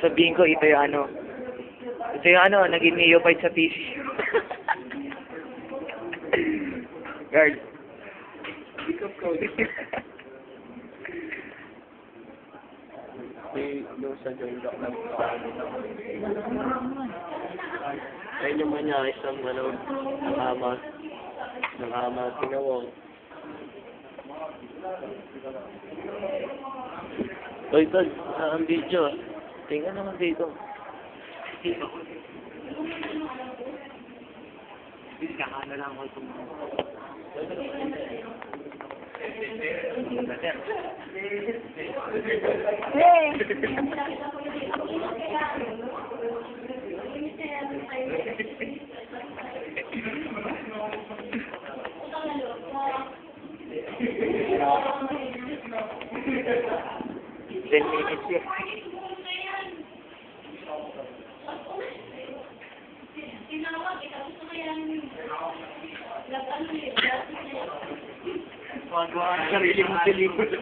Sabihin ko, ito yung ano. Ito yung ano, naging neophyte sa PC. Guard. Doon sa joint lock ng ayun yung manyakis ng ano, ng hama, tinawang. Oy, Tol, ang video. Tingnan naman dito. Kakano lang ako itong... Then minutes yun. Magawa ang sarili mong pelikula.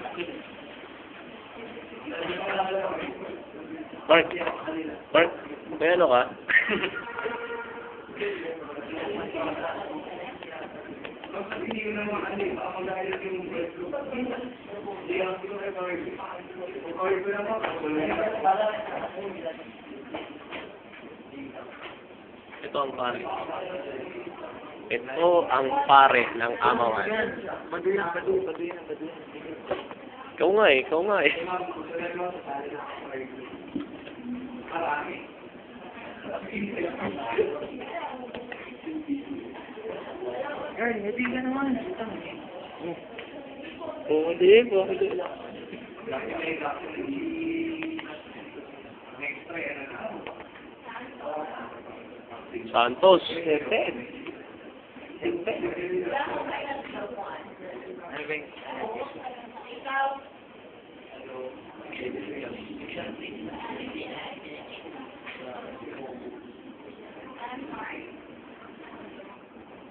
Mark, may ano ka? Ito ang pare. Ito ang pare ng amawan. Baduyan. Ikaw nga eh. Guard, hindi ka naman. Hindi. Santos.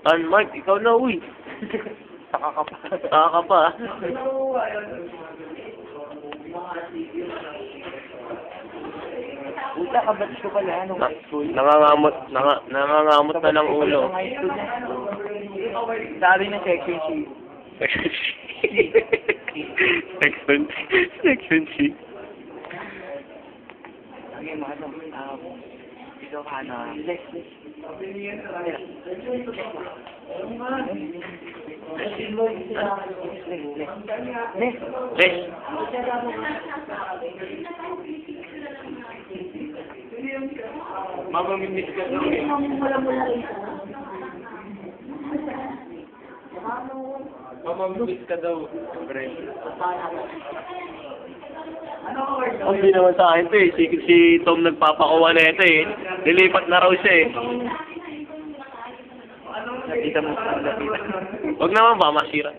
Mark, ikaw na, uy. Saka ka pa. Saka pa. Uta ka ba't ko pala? Anong high school? Nangangamot na ng ulo. Anong high school na? Sabi na section C. Section C. Okay, mga dito ka na. Mamamimit ka daw. Mamamimit ka daw. Hindi naman sa akin to eh. Si Tom nagpapakuha na ito eh. Lilipat na raw siya eh. Nakita mo sa nakita. Huwag naman ba masira.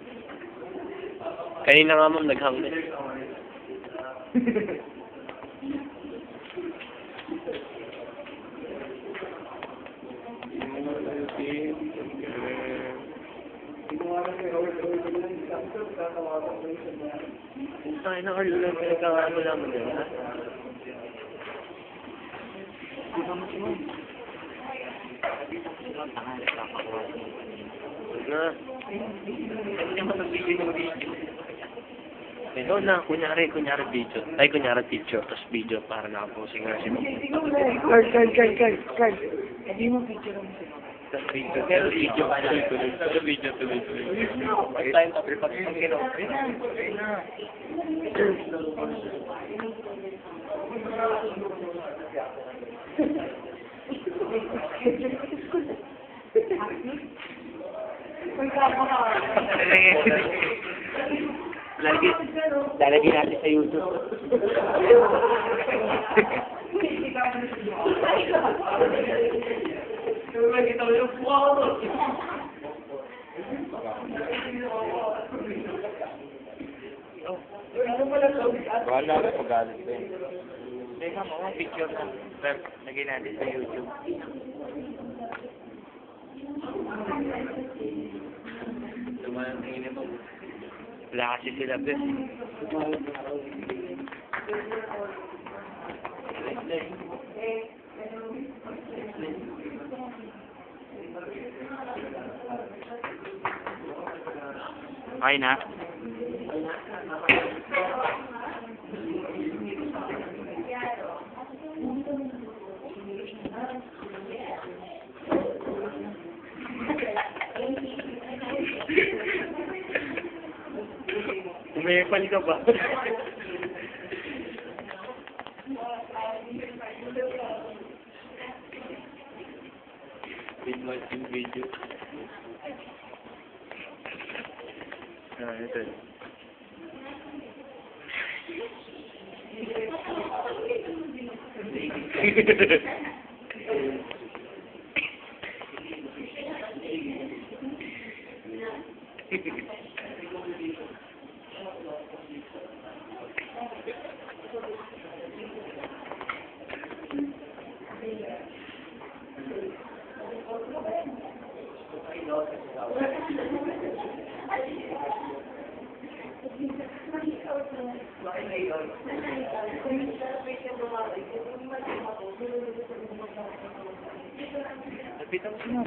Kanina nga ma'am naghang na. Tayo na Carlo lang pinagkakaano naman yun, ha? Di ba mo siya? Na. Hindi mo nagbigay ng video. Ito na, kunyari video. Ay, kunyari picture, tapos video para nakaposing nga si Mom. Guard. Hindi mo picture mo siya. Tapos video. Pero video ka na. Pero video tuloy. Pag tayong tapos pag ginawa. Lalagyan natin sa YouTube. Wala na pag-alit na yun. Teka mo, picture na. Lagyan natin sa YouTube. Tumayang tingin ito. Wala kasi sila, bes. Okay na? Umepal ka ba? Video. Ah, ito. Lapitan mo siya.